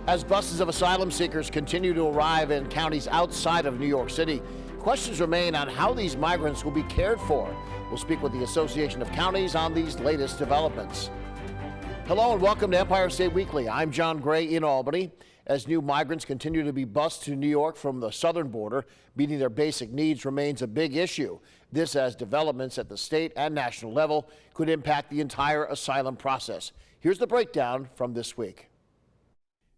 As buses of asylum seekers continue to arrive in counties outside of New York City, questions remain on how these migrants will be cared for. We'll speak with the Association of Counties on these latest developments. Hello and welcome to Empire State Weekly. I'm John Gray in Albany. As new migrants continue to be bused to New York from the southern border, meeting their basic needs remains a big issue. This as developments at the state and national level could impact the entire asylum process. Here's the breakdown from this week.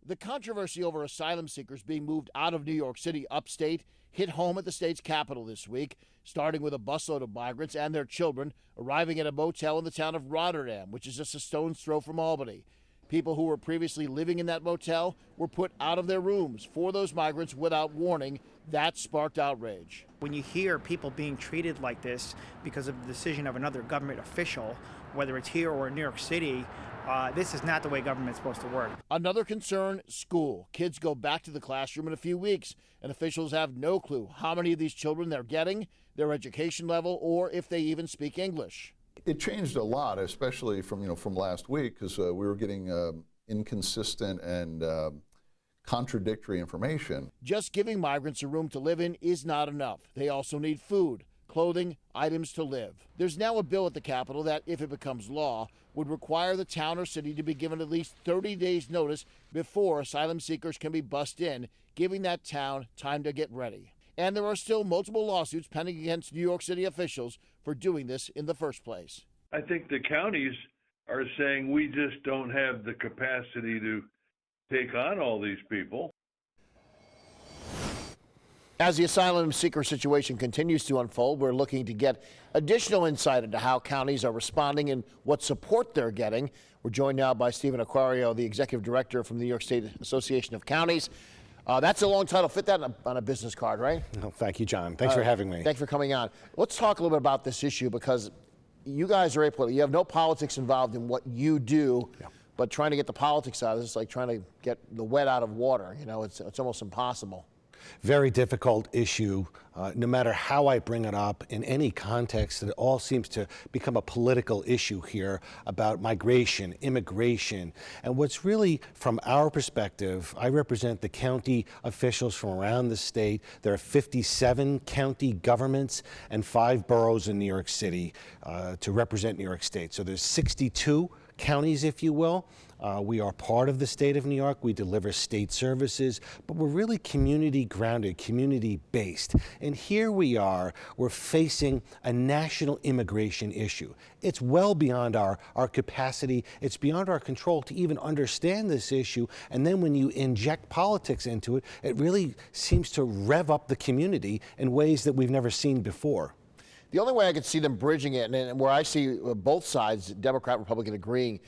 The controversy over asylum seekers being moved out of New York City upstate hit home at the state's capital this week, starting with a busload of migrants and their children arriving at a motel in the town of Rotterdam, which is just a stone's throw from Albany. People who were previously living in that motel were put out of their rooms for those migrants without warning. That sparked outrage. When you hear people being treated like this because of the decision of another government official, whether it's here or in New York City, this is not the way government's supposed to work. Another concern, school. Kids go back to the classroom in a few weeks, and officials have no clue how many of these children they're getting, their education level, or if they even speak English. It changed a lot, especially from last week, because we were getting inconsistent and contradictory information. Just giving migrants a room to live in is not enough. They also need food, clothing, items to live. There's now a bill at the Capitol that, if it becomes law, would require the town or city to be given at least 30 days notice before asylum seekers can be bussed in, giving that town time to get ready. And there are still multiple lawsuits pending against New York City officials for doing this in the first place. I think the counties are saying we just don't have the capacity to take on all these people. As the asylum seeker situation continues to unfold, we're looking to get additional insight into how counties are responding and what support they're getting. We're joined now by Stephen Aquario, the executive director from the New York State Association of Counties. That's a long title. Fit that on a business card, right? Oh, thank you, John. Thanks for having me. Thanks for coming on. Let's talk a little bit about this issue, because you guys are apolitical. You have no politics involved in what you do, but trying to get the politics out of this is like trying to get the wet out of water. You know, it's almost impossible. Very difficult issue. No matter how I bring it up in any context, it all seems to become a political issue here about migration, immigration. And what's really, from our perspective, I represent the county officials from around the state. There are 57 county governments and 5 boroughs in New York City to represent New York State. So there's 62 counties, if you will. We are part of the state of New York. We deliver state services, but we're really community grounded, community based. And here we are, we're facing a national immigration issue. It's well beyond our capacity. It's beyond our control to even understand this issue. And then when you inject politics into it, it really seems to rev up the community in ways that we've never seen before. The only way I could see them bridging it, and where I see both sides, Democrat, Republican, agreeing,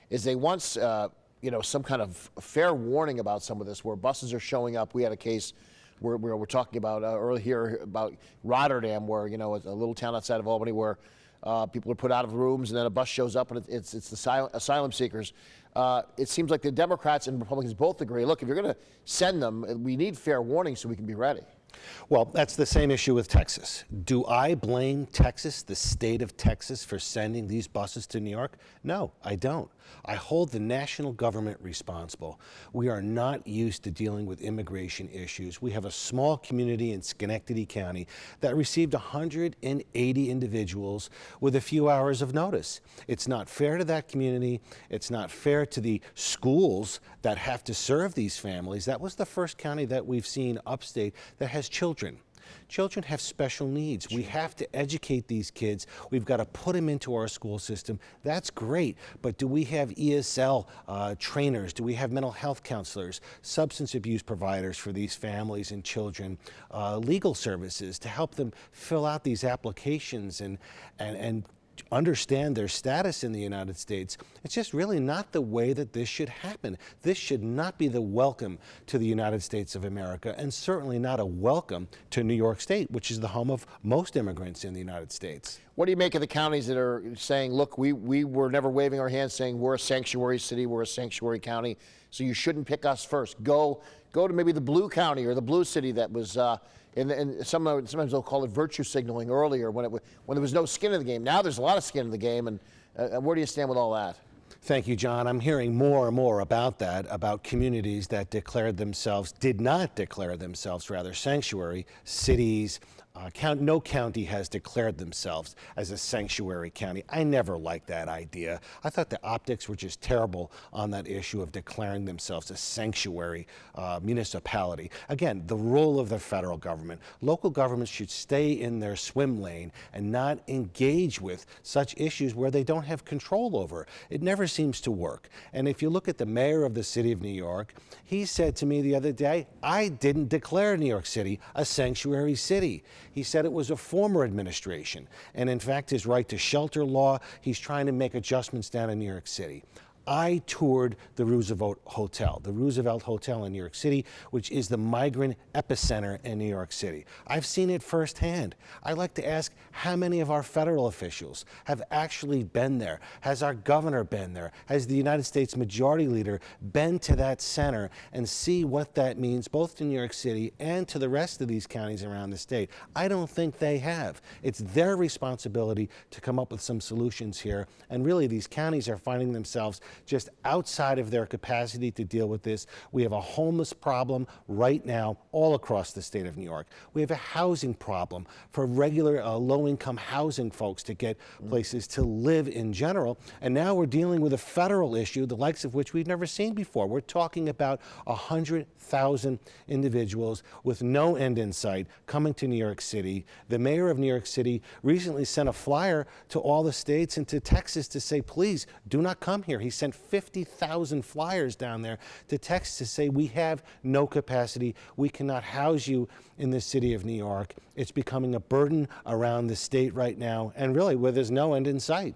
is they want some kind of fair warning about some of this, where buses are showing up. We had a case where we're talking about earlier here about Rotterdam, where it's a little town outside of Albany, where people are put out of rooms, and then a bus shows up, and it's the asylum seekers. It seems like the Democrats and Republicans both agree, look, if you're going to send them, we need fair warning so we can be ready. Well, that's the same issue with Texas. Do I blame Texas, the state of Texas, for sending these buses to New York? No, I don't. I hold the national government responsible. We are not used to dealing with immigration issues. We have a small community in Schenectady County that received 180 individuals with a few hours of notice. It's not fair to that community. It's not fair to the schools that have to serve these families. That was the first county that we've seen upstate that has children. Children have special needs. We have to educate these kids. We've got to put them into our school system. That's great, but do we have ESL trainers? Do we have mental health counselors, substance abuse providers for these families and children, legal services to help them fill out these applications and understand their status in the United States? It's just really not the way that this should happen. This should not be the welcome to the United States of America, and certainly not a welcome to New York State, which is the home of most immigrants in the United States. What do you make of the counties that are saying, look, we were never waving our hands saying we're a sanctuary city, we're a sanctuary county, so you shouldn't pick us first. Go to maybe the blue county or the blue city that was and sometimes they'll call it virtue signaling earlier when there was no skin in the game. Now there's a lot of skin in the game, and where do you stand with all that? Thank you, John. I'm hearing more and more about that, about communities that did not declare themselves, sanctuary cities. No county has declared themselves as a sanctuary county. I never liked that idea. I thought the optics were just terrible on that issue of declaring themselves a sanctuary municipality. Again, the role of the federal government. Local governments should stay in their swim lane and not engage with such issues where they don't have control over. It never seems to work. And if you look at the mayor of the city of New York, he said to me the other day, I didn't declare New York City a sanctuary city. He said it was a former administration. And in fact, his right to shelter law, he's trying to make adjustments down in New York City. I toured the Roosevelt Hotel in New York City, which is the migrant epicenter in New York City. I've seen it firsthand. I'd like to ask how many of our federal officials have actually been there? Has our governor been there? Has the United States Majority Leader been to that center and see what that means both to New York City and to the rest of these counties around the state? I don't think they have. It's their responsibility to come up with some solutions here. And really, these counties are finding themselves just outside of their capacity to deal with this. We have a homeless problem right now all across the state of New York. We have a housing problem for regular low-income housing folks to get places to live in general. And now we're dealing with a federal issue, the likes of which we've never seen before. We're talking about 100,000 individuals with no end in sight coming to New York City. The mayor of New York City recently sent a flyer to all the states and to Texas to say, please do not come here. He sent 50,000 flyers down there to Texas to say, we have no capacity. We cannot house you in the city of New York. It's becoming a burden around the state right now, and really where there's no end in sight.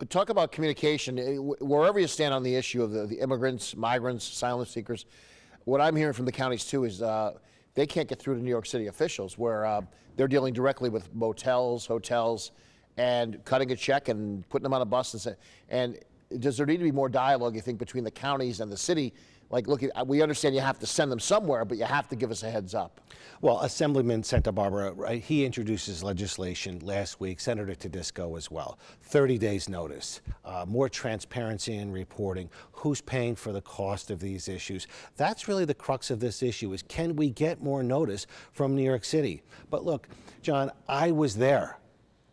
Talk about communication. Wherever you stand on the issue of the immigrants, migrants, asylum seekers, what I'm hearing from the counties too is they can't get through to New York City officials, where they're dealing directly with motels, hotels, and cutting a check and putting them on a bus and does there need to be more dialogue, you think, between the counties and the city? Like, look, we understand you have to send them somewhere, but you have to give us a heads up. Well, Assemblyman Santa Barbara, right, he introduces legislation last week, Senator Tedisco as well. 30 days notice, more transparency in reporting, who's paying for the cost of these issues. That's really the crux of this issue, is can we get more notice from New York City? But look, John, I was there.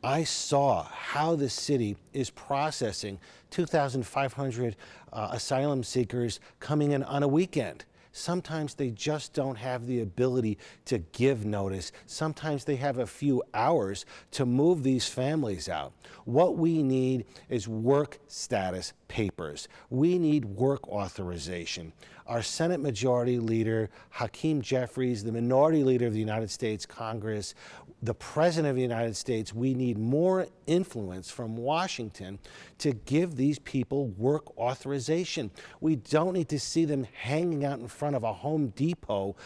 I saw how the city is processing 2,500 asylum seekers coming in on a weekend. Sometimes they just don't have the ability to give notice. Sometimes they have a few hours to move these families out. What we need is work status papers. We need work authorization. Our Senate Majority Leader, Hakeem Jeffries, the Minority Leader of the United States Congress, the President of the United States, we need more influence from Washington to give these people work authorization. We don't need to see them hanging out in front of a Home Depot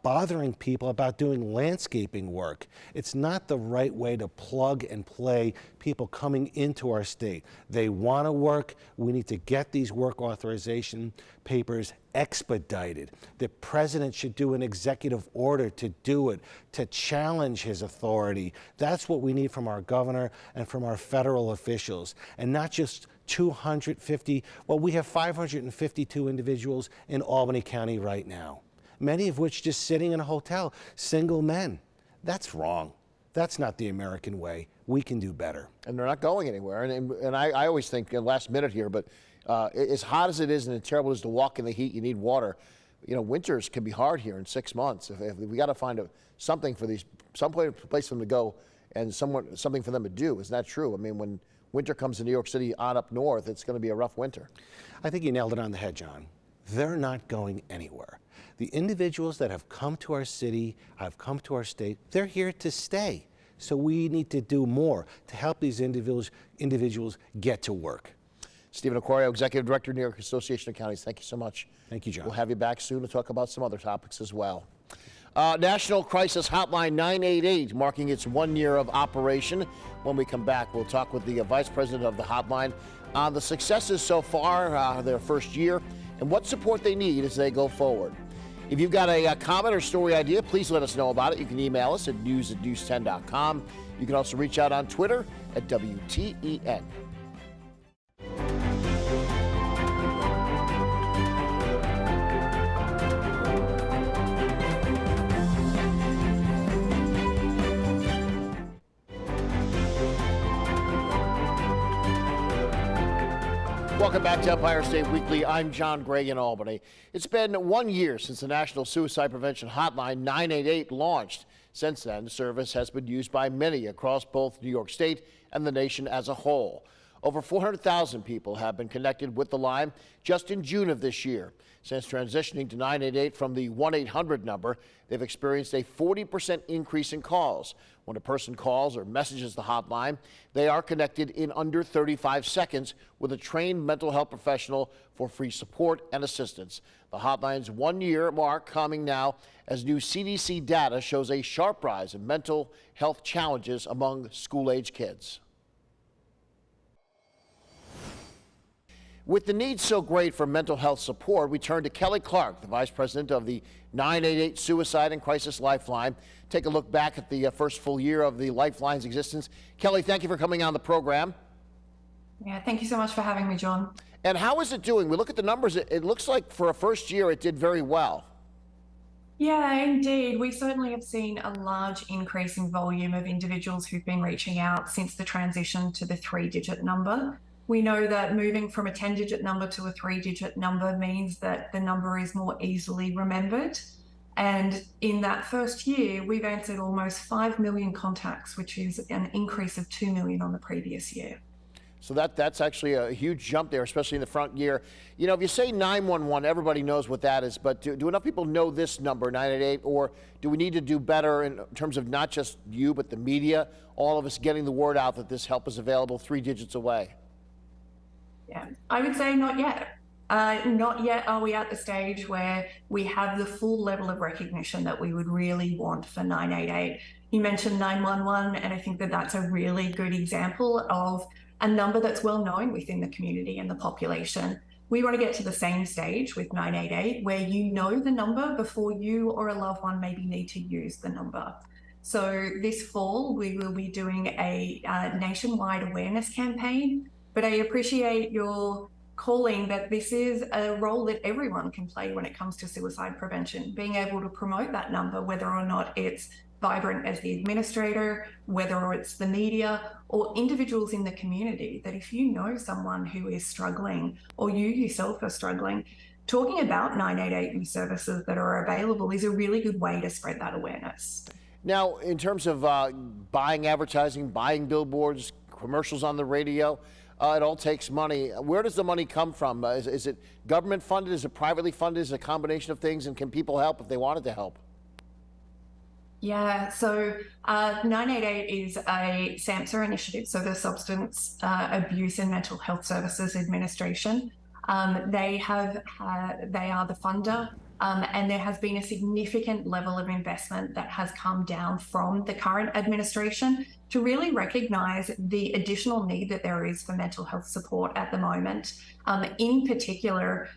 bothering people about doing landscaping work. It's not the right way to plug and play people coming into our state. They want to work. We need to get these work authorization papers expedited. The president should do an executive order to do it, to challenge his authority. That's what we need from our governor and from our federal officials, and not just 250. Well, we have 552 individuals in Albany County right now, many of which just sitting in a hotel, single men. That's wrong. That's not the American way. We can do better. And they're not going anywhere. And I always think, last minute here, but as hot as it is and as terrible as to walk in the heat, you need water. You know, winters can be hard here in 6 months. If we got to find something for these, some place for them to go and something for them to do. Isn't that true? I mean, when winter comes to New York City on up north, it's going to be a rough winter. I think you nailed it on the head, John. They're not going anywhere. The individuals that have come to our city, have come to our state, they're here to stay. So we need to do more to help these individuals get to work. Stephen Aquario, Executive Director, New York Association of Counties, thank you so much. Thank you, John. We'll have you back soon to talk about some other topics as well. National Crisis Hotline 988, marking its 1 year of operation. When we come back, we'll talk with the Vice President of the hotline on the successes so far, their first year, and what support they need as they go forward. If you've got a comment or story idea, please let us know about it. You can email us at news@news10.com. You can also reach out on Twitter at WTEN. Welcome back to Empire State Weekly. I'm John Gray in Albany. It's been 1 year since the National Suicide Prevention Hotline 988 launched. Since then, the service has been used by many across both New York State and the nation as a whole. Over 400,000 people have been connected with the line just in June of this year. Since transitioning to 988 from the 1-800 number, they've experienced a 40% increase in calls. When a person calls or messages the hotline, they are connected in under 35 seconds with a trained mental health professional for free support and assistance. The hotline's 1 year mark coming now as new CDC data shows a sharp rise in mental health challenges among school-age kids. With the need so great for mental health support, we turn to Kelly Clark, the Vice President of the 988 Suicide and Crisis Lifeline. Take a look back at the first full year of the Lifeline's existence. Kelly, thank you for coming on the program. Yeah, thank you so much for having me, John. And how is it doing? We look at the numbers. It looks like for a first year, it did very well. Yeah, indeed. We certainly have seen a large increase in volume of individuals who've been reaching out since the transition to the 3-digit number. We know that moving from a 10-digit number to a 3-digit number means that the number is more easily remembered. And in that first year, we've answered almost 5 million contacts, which is an increase of 2 million on the previous year. So that's actually a huge jump there, especially in the front year. You know, if you say 911, everybody knows what that is, but do enough people know this number, 988, or do we need to do better in terms of not just you, but the media, all of us getting the word out that this help is available 3 digits away? Yeah, I would say not yet. Not yet are we at the stage where we have the full level of recognition that we would really want for 988. You mentioned 911, and I think that that's a really good example of a number that's well known within the community and the population. We want to get to the same stage with 988 where you know the number before you or a loved one maybe need to use the number. So this fall, we will be doing a nationwide awareness campaign. But I appreciate your calling that this is a role that everyone can play when it comes to suicide prevention, being able to promote that number, whether or not it's vibrant as the administrator, whether it's the media or individuals in the community, that if you know someone who is struggling or you yourself are struggling, talking about 988 and services that are available is a really good way to spread that awareness. Now, in terms of buying advertising, buying billboards, commercials on the radio, it all takes money. Where does the money come from? Is it government funded? Is it privately funded? Is it a combination of things? And can people help if they wanted to help? Yeah, so 988 is a SAMHSA initiative, so the Substance Abuse and Mental Health Services Administration. They are the funder, and there has been a significant level of investment that has come down from the current administration to really recognise the additional need that there is for mental health support at the moment. In particular,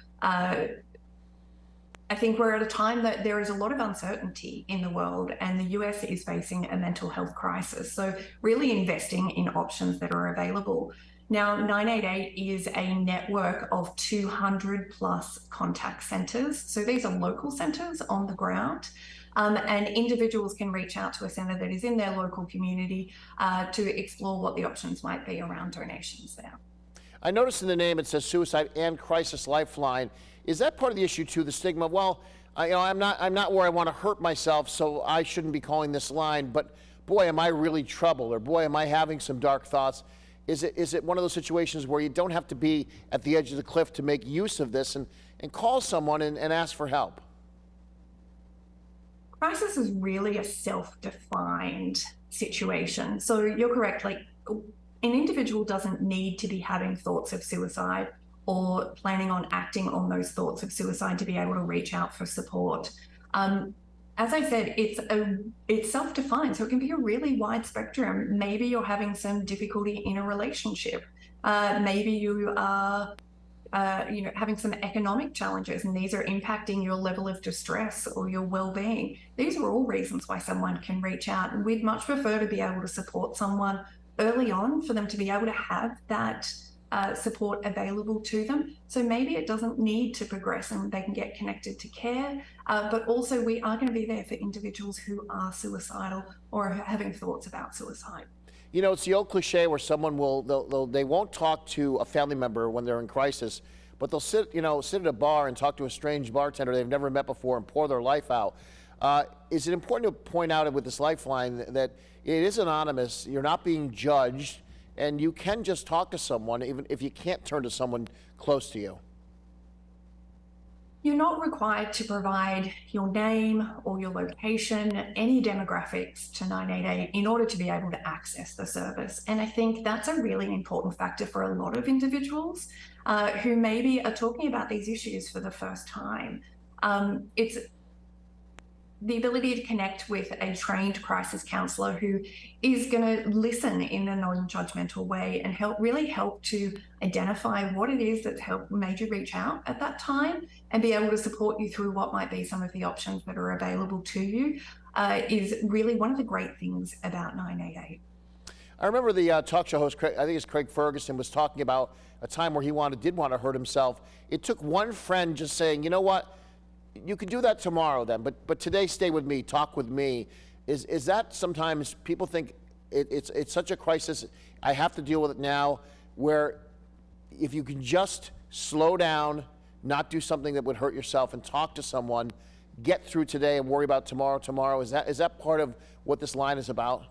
I think we're at a time that there is a lot of uncertainty in the world, and the US is facing a mental health crisis. So really investing in options that are available. Now, 988 is a network of 200 plus contact centres. So these are local centres on the ground. And individuals can reach out to a centre that is in their local community to explore what the options might be around donations there. I noticed in the name it says Suicide and Crisis Lifeline. Is that part of the issue too, the stigma? Well, I'm not where I want to hurt myself, so I shouldn't be calling this line, but boy, am I really troubled, or boy, am I having some dark thoughts. Is it one of those situations where you don't have to be at the edge of the cliff to make use of this and call someone and ask for help? Crisis is really a self-defined situation. So you're correct, like an individual doesn't need to be having thoughts of suicide or planning on acting on those thoughts of suicide to be able to reach out for support. As I said, it's self-defined, so it can be a really wide spectrum. Maybe you're having some difficulty in a relationship. Maybe you are having some economic challenges, and these are impacting your level of distress or your well-being. These are all reasons why someone can reach out, and we'd much prefer to be able to support someone early on for them to be able to have that support available to them. So maybe it doesn't need to progress and they can get connected to care, but also we are going to be there for individuals who are suicidal or having thoughts about suicide. You know, it's the old cliche where someone they won't talk to a family member when they're in crisis, but they'll sit at a bar and talk to a strange bartender they've never met before and pour their life out. Is it important to point out with this lifeline that it is anonymous, you're not being judged, and you can just talk to someone even if you can't turn to someone close to you? You're not required to provide your name or your location, any demographics to 988 in order to be able to access the service. And I think that's a really important factor for a lot of individuals who maybe are talking about these issues for the first time. It's the ability to connect with a trained crisis counsellor who is going to listen in a non-judgmental way and really help to identify what it is that made you reach out at that time and be able to support you through what might be some of the options that are available to you is really one of the great things about 988. I remember the talk show host, I think it's Craig Ferguson, was talking about a time where he did want to hurt himself. It took one friend just saying, you know what, you could do that tomorrow then, but today stay with me, talk with me. Is that sometimes people think it's such a crisis, I have to deal with it now, where if you can just slow down, not do something that would hurt yourself and talk to someone, get through today and worry about tomorrow, is that part of what this line is about?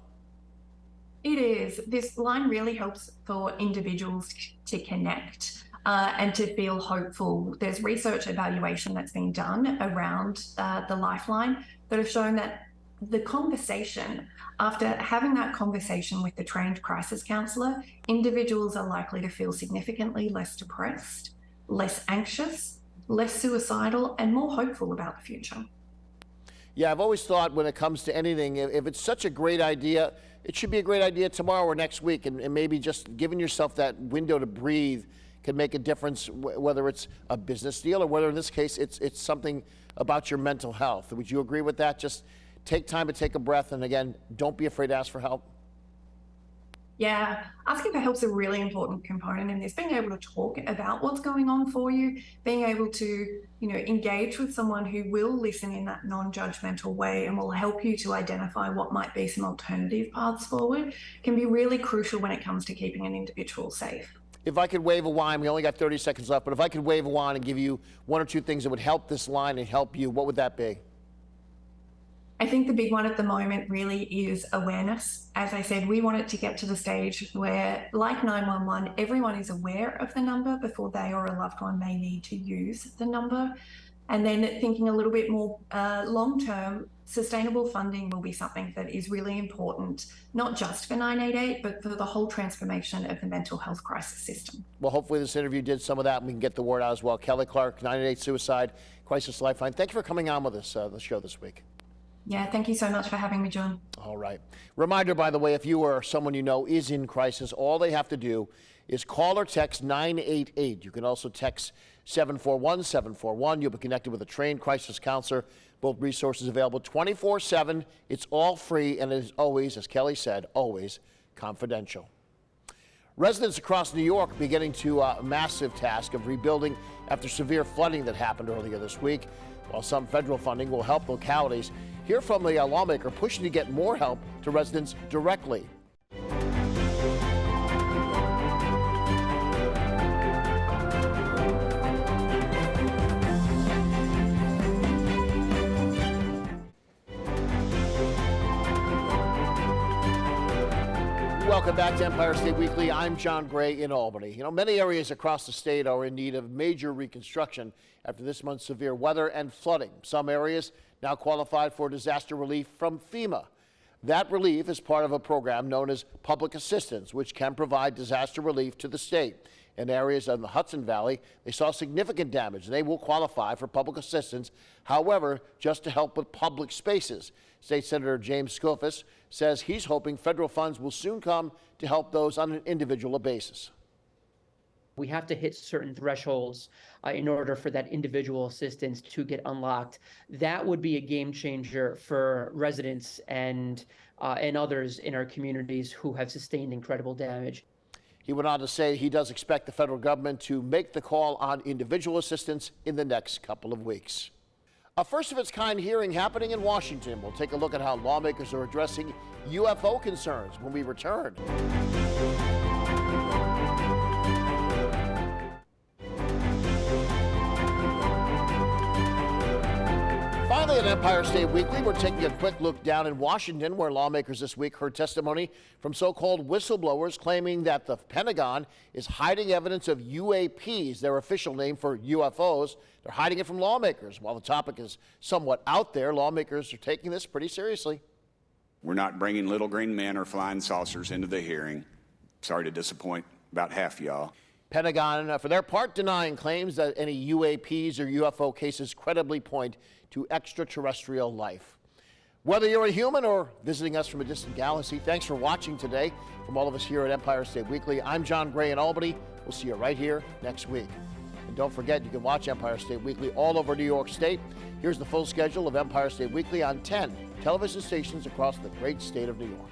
It is. This line really helps for individuals to connect and to feel hopeful. There's research evaluation that's been done around the Lifeline that have shown that the conversation, after having that conversation with the trained crisis counsellor, individuals are likely to feel significantly less depressed, less anxious, less suicidal, and more hopeful about the future. Yeah, I've always thought when it comes to anything, if it's such a great idea, it should be a great idea tomorrow or next week, and maybe just giving yourself that window to breathe can make a difference, whether it's a business deal or whether in this case it's something about your mental health. Would you agree with that? Just take time to take a breath, and again, don't be afraid to ask for help. Yeah, asking for help is a really important component in this. Being able to talk about what's going on for you, being able to, engage with someone who will listen in that non-judgmental way and will help you to identify what might be some alternative paths forward can be really crucial when it comes to keeping an individual safe. If I could wave a wand, we only got 30 seconds left, but if I could wave a wand and give you one or two things that would help this line and help you, what would that be? I think the big one at the moment really is awareness. As I said, we want it to get to the stage where, like 911, everyone is aware of the number before they or a loved one may need to use the number. And then thinking a little bit more long-term, sustainable funding will be something that is really important, not just for 988, but for the whole transformation of the mental health crisis system. Well, hopefully this interview did some of that and we can get the word out as well. Kelly Clark, 988 Suicide Crisis Lifeline. Thank you for coming on with us, the show this week. Yeah, thank you so much for having me, John. All right. Reminder, by the way, if you or someone you know is in crisis, all they have to do is call or text 988. You can also text 741-741. You'll be connected with a trained crisis counselor. Both resources available 24/7. It's all free, and it is always, as Kelly said, always confidential. Residents across New York beginning to a massive task of rebuilding after severe flooding that happened earlier this week. While some federal funding will help localities, hear from the lawmaker pushing to get more help to residents directly. Welcome back to Empire State Weekly. I'm John Gray in Albany. Many areas across the state are in need of major reconstruction after this month's severe weather and flooding. Some areas now qualified for disaster relief from FEMA. That relief is part of a program known as Public Assistance, which can provide disaster relief to the state. In areas of the Hudson Valley, they saw significant damage. They will qualify for public assistance, however, just to help with public spaces. State Senator James Skoufis says he's hoping federal funds will soon come to help those on an individual basis. We have to hit certain thresholds in order for that individual assistance to get unlocked. That would be a game changer for residents and others in our communities who have sustained incredible damage. He went on to say he does expect the federal government to make the call on individual assistance in the next couple of weeks. A first-of-its-kind hearing happening in Washington. We'll take a look at how lawmakers are addressing UFO concerns when we return. Finally, at Empire State Weekly, we're taking a quick look down in Washington, where lawmakers this week heard testimony from so-called whistleblowers claiming that the Pentagon is hiding evidence of UAPs, their official name for UFOs. They're hiding it from lawmakers. While the topic is somewhat out there, lawmakers are taking this pretty seriously. We're not bringing little green men or flying saucers into the hearing. Sorry to disappoint about half y'all. Pentagon, for their part, denying claims that any UAPs or UFO cases credibly point to extraterrestrial life. Whether you're a human or visiting us from a distant galaxy, thanks for watching today. From all of us here at Empire State Weekly, I'm John Gray in Albany. We'll see you right here next week. And don't forget, you can watch Empire State Weekly all over New York State. Here's the full schedule of Empire State Weekly on 10 television stations across the great state of New York.